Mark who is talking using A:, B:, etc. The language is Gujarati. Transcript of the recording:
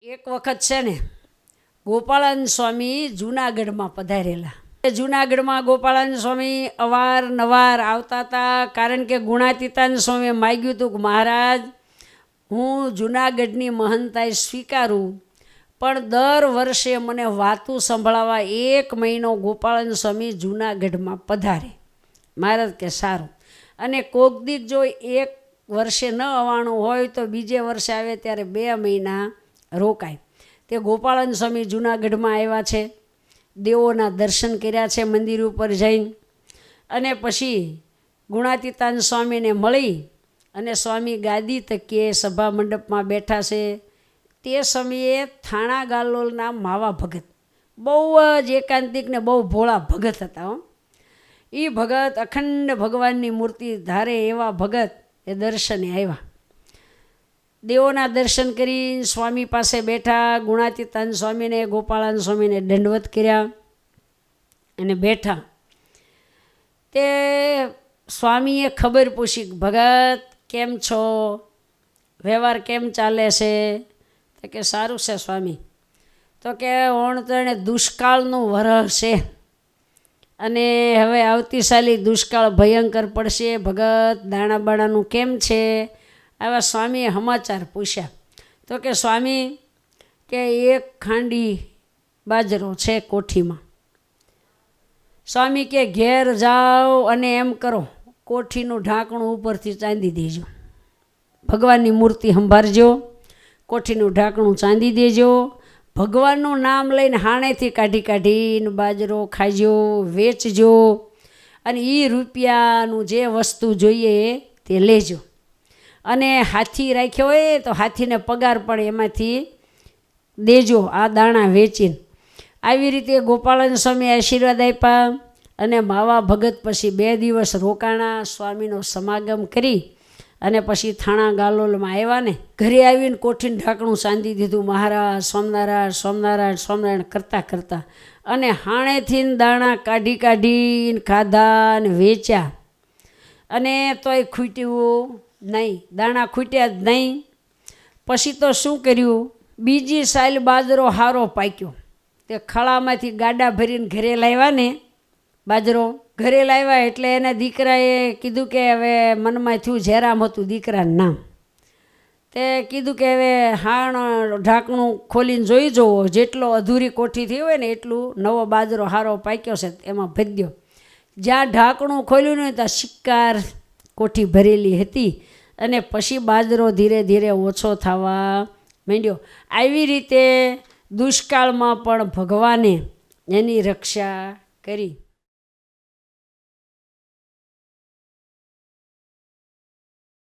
A: એક વખત છે ને ગોપાળાનંદ સ્વામી જૂનાગઢમાં પધારેલા. જૂનાગઢમાં ગોપાળાનંદ સ્વામી અવારનવાર આવતા હતા, કારણ કે ગુણાતીતાનંદ સ્વામીએ માગ્યું હતું કે મહારાજ હું જૂનાગઢની મહંતાઈ સ્વીકારું, પણ દર વર્ષે મને વાતું સંભળાવવા 1 મહિનો ગોપાળાનંદ સ્વામી જૂનાગઢમાં પધારે. મહારાજ કે સારું. અને કોક દીક જો 1 વર્ષે ન આવવાનું હોય તો બીજે વર્ષે આવે ત્યારે 2 મહિના રોકાય. તે ગોપાળાનંદ સ્વામી જૂનાગઢમાં આવ્યા છે, દેવોના દર્શન કર્યા છે મંદિર ઉપર જઈને, અને પછી ગુણાતીતાનંદ સ્વામીને મળી અને સ્વામી ગાદી તકીએ સભા મંડપમાં બેઠા છે. તે સમયે થાણા ગાલોલના માવા ભગત બહુ જ એકાંતિક ને બહુ ભોળા ભગત હતા. એ ભગત અખંડ ભગવાનની મૂર્તિ ધારે એવા ભગત એ દર્શને આવ્યા. દેવોના દર્શન કરી સ્વામી પાસે બેઠા. ગુણાતીતાનંદ સ્વામીને ગોપાળાનંદ સ્વામીને દંડવત કર્યા અને બેઠા. તે સ્વામીએ ખબર પૂછી, ભગત કેમ છો, વ્યવહાર કેમ ચાલે છે? તો કે સારું છે સ્વામી. તો કે ઓણ તો એને દુષ્કાળનું વરસ છે અને હવે આવતી સાલી દુષ્કાળ ભયંકર પડશે. ભગત દાણા બાણાનું કેમ છે? આવા સ્વામીએ સમાચાર પૂછ્યા. તો કે સ્વામી કે 1 ખાંડી બાજરો છે કોઠીમાં. સ્વામી કે ઘેર જાઓ અને એમ કરો, કોઠીનું ઢાંકણું ઉપરથી ચાંદી દેજો. ભગવાનની મૂર્તિ સંભાળજો, કોઠીનું ઢાંકણું ચાંદી દેજો. ભગવાનનું નામ લઈને હાણેથી કાઢી કાઢીને બાજરો ખાજો, વેચજો, અને એ રૂપિયાનું જે વસ્તુ જોઈએ તે લેજો. અને હાથી રાખ્યો હોય તો હાથીને પગાર પણ એમાંથી દેજો આ દાણા વેચીને. આવી રીતે ગોપાળાનંદ સ્વામી આશીર્વાદ આપ્યા અને માવા ભગત પછી 2 દિવસ રોકાણા. સ્વામીનો સમાગમ કરી અને પછી થાણા ગાલોલમાં આવ્યા ને ઘરે આવીને કોઠીને ઢાંકણું ચાંદી દીધું. મહારાજ સ્વામિનારાયણ સ્વામિનારાયણ સ્વામિનારાયણ કરતાં કરતાં અને હાણેથી દાણા કાઢી કાઢીને ખાધા ને વેચ્યા. અને તોય ખૂટ્યું નહીં, દાણા ખૂટ્યા જ નહીં. પછી તો શું કર્યું, બીજી સાલ બાજરો હારો પાક્યો. તે ખળામાંથી ગાડા ભરીને ઘરે લાવ્યા ને બાજરો. ઘરે લાવ્યા એટલે એના દીકરાએ કીધું કે હવે મનમાં થયું, જેરામ હતું દીકરાનું નામ. તે કીધું કે હવે હાણ ઢાંકણું ખોલીને જોઈ જવો, જેટલો અધૂરી કોઠી થઈ હોય ને એટલું નવો બાજરો હારો પાક્યો છે એમાં ભદ્યો. જ્યાં ઢાંકણું ખોલ્યું ને ત્યાં શિક્કાર કોઠી ભરેલી હતી અને પછી બાજરો ધીરે ધીરે ઓછો થવા માંડ્યો. આવી રીતે દુષ્કાળમાં પણ ભગવાને એની રક્ષા કરી.